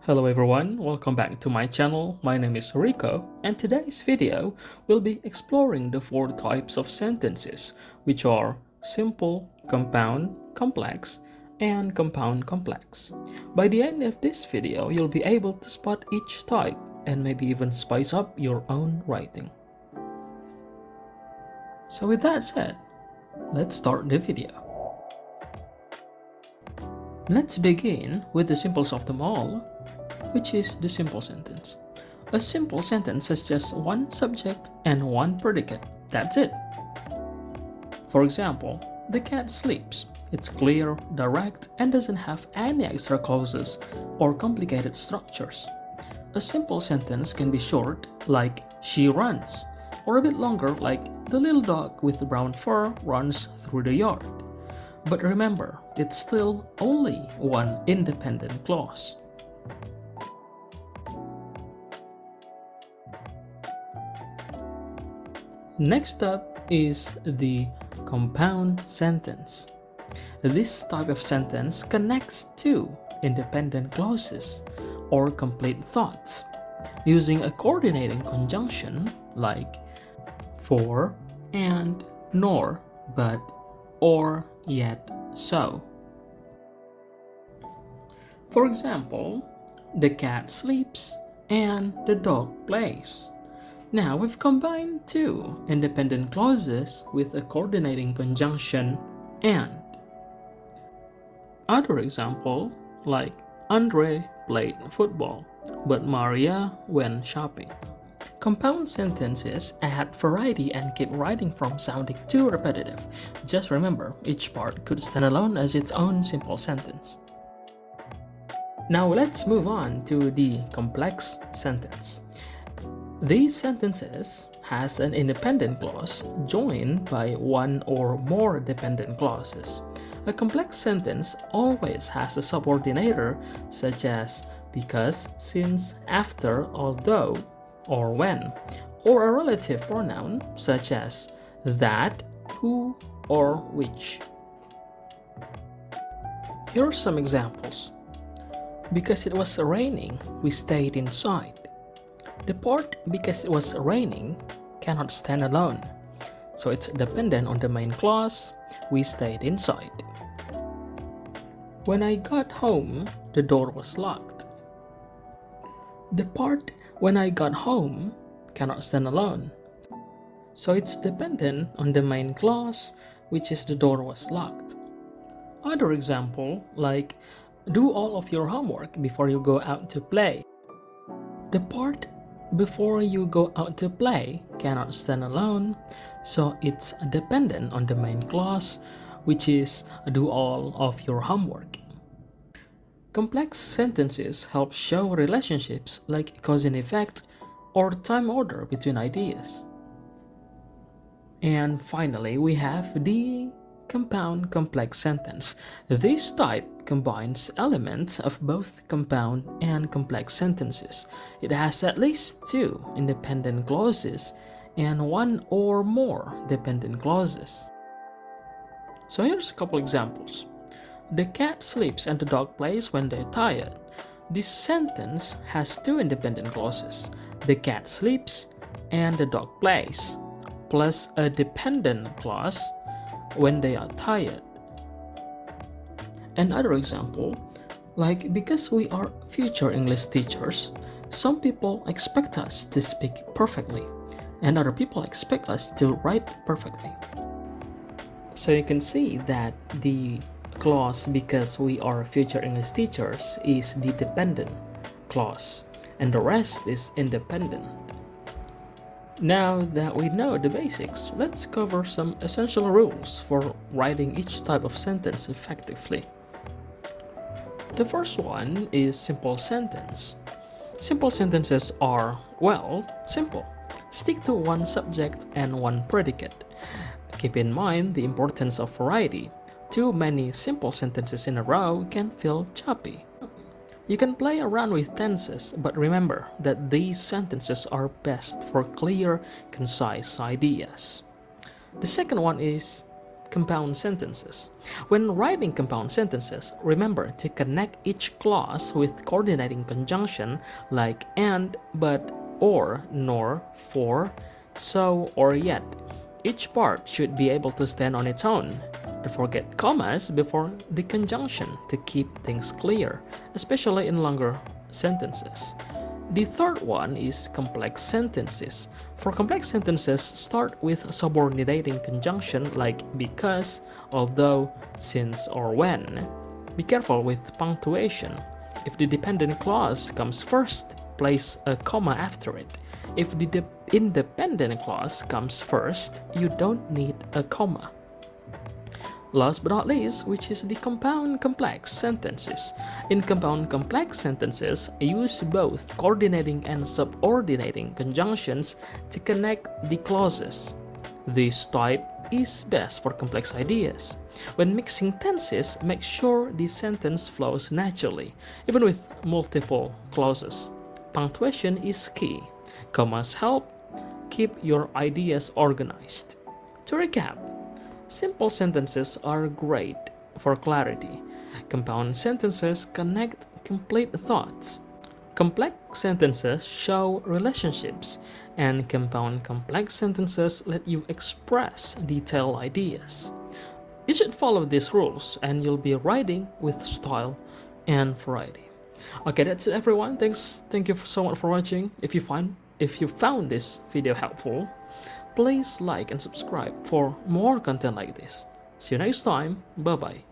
Hello everyone, welcome back to my channel. My name is Rico, and today's video will be exploring the four types of sentences, which are simple, compound, complex, and compound complex. By the end of this video, you'll be able to spot each type and maybe even spice up your own writing. So with that said, let's start the video. Let's begin with the simplest of them all, which is the simple sentence. A simple sentence has just one subject and one predicate. That's it. For example, the cat sleeps. It's clear, direct, and doesn't have any extra clauses or complicated structures. A simple sentence can be short, like she runs, or a bit longer, like the little dog with brown fur runs through the yard. But remember, it's still only one independent clause. Next up is the compound sentence. This type of sentence connects two independent clauses or complete thoughts using a coordinating conjunction like for, and, nor, but, or, yet, so. For example, the cat sleeps and the dog plays. Now we've combined two independent clauses with a coordinating conjunction and. Other example, like Andre played football, but Maria went shopping. Compound sentences add variety and keep writing from sounding too repetitive. Just remember, each part could stand alone as its own simple sentence. Now let's move on to the complex sentence. These sentences has an independent clause joined by one or more dependent clauses. A complex sentence always has a subordinator such as because, since, after, although, or when, or a relative pronoun such as that, who, or which. Here are some examples. Because it was raining, we stayed inside. The part because it was raining cannot stand alone, so it's dependent on the main clause, we stayed inside. When I got home, the door was locked. The part when I got home cannot stand alone, so it's dependent on the main clause, which is the door was locked. Other example, like do all of your homework before you go out to play. The part before you go out to play cannot stand alone, so it's dependent on the main clause, which is do all of your homework. Complex sentences help show relationships like cause and effect or time order between ideas. And finally, we have the compound complex sentence. This type combines elements of both compound and complex sentences. It has at least two independent clauses and one or more dependent clauses. So here's a couple examples. The cat sleeps and the dog plays when they're tired. This sentence has two independent clauses. The cat sleeps and the dog plays, plus a dependent clause when they are tired. Another example, like because we are future English teachers, some people expect us to speak perfectly, and other people expect us to write perfectly. So you can see that the clause because we are future English teachers is the dependent clause, and the rest is independent. Now that we know the basics, let's cover some essential rules for writing each type of sentence effectively. The first one is simple sentence. Simple sentences are, well, simple. Stick to one subject and one predicate. Keep in mind the importance of variety. Too many simple sentences in a row can feel choppy. You can play around with tenses, but remember that these sentences are best for clear, concise ideas. The second one is compound sentences. When writing compound sentences, remember to connect each clause with coordinating conjunction like and, but, or, nor, for, so, or yet. Each part should be able to stand on its own. Don't forget commas before the conjunction to keep things clear, especially in longer sentences. The third one is complex sentences. For complex sentences, start with subordinating conjunction like because, although, since, or when. Be careful with punctuation. If the dependent clause comes first, place a comma after it. If the independent clause comes first, you don't need a comma. Last but not least, which is the compound complex sentences. In compound complex sentences, use both coordinating and subordinating conjunctions to connect the clauses. This type is best for complex ideas. When mixing tenses, make sure the sentence flows naturally, even with multiple clauses. Punctuation is key. Commas help keep your ideas organized. To recap, simple sentences are great for clarity. Compound sentences connect complete thoughts. Complex sentences show relationships, and compound complex sentences let you express detailed ideas. You should follow these rules, and you'll be writing with style and variety. Okay, that's it, everyone. Thank you so much for watching. If you found this video helpful, please like and subscribe for more content like this. See you next time. Bye bye.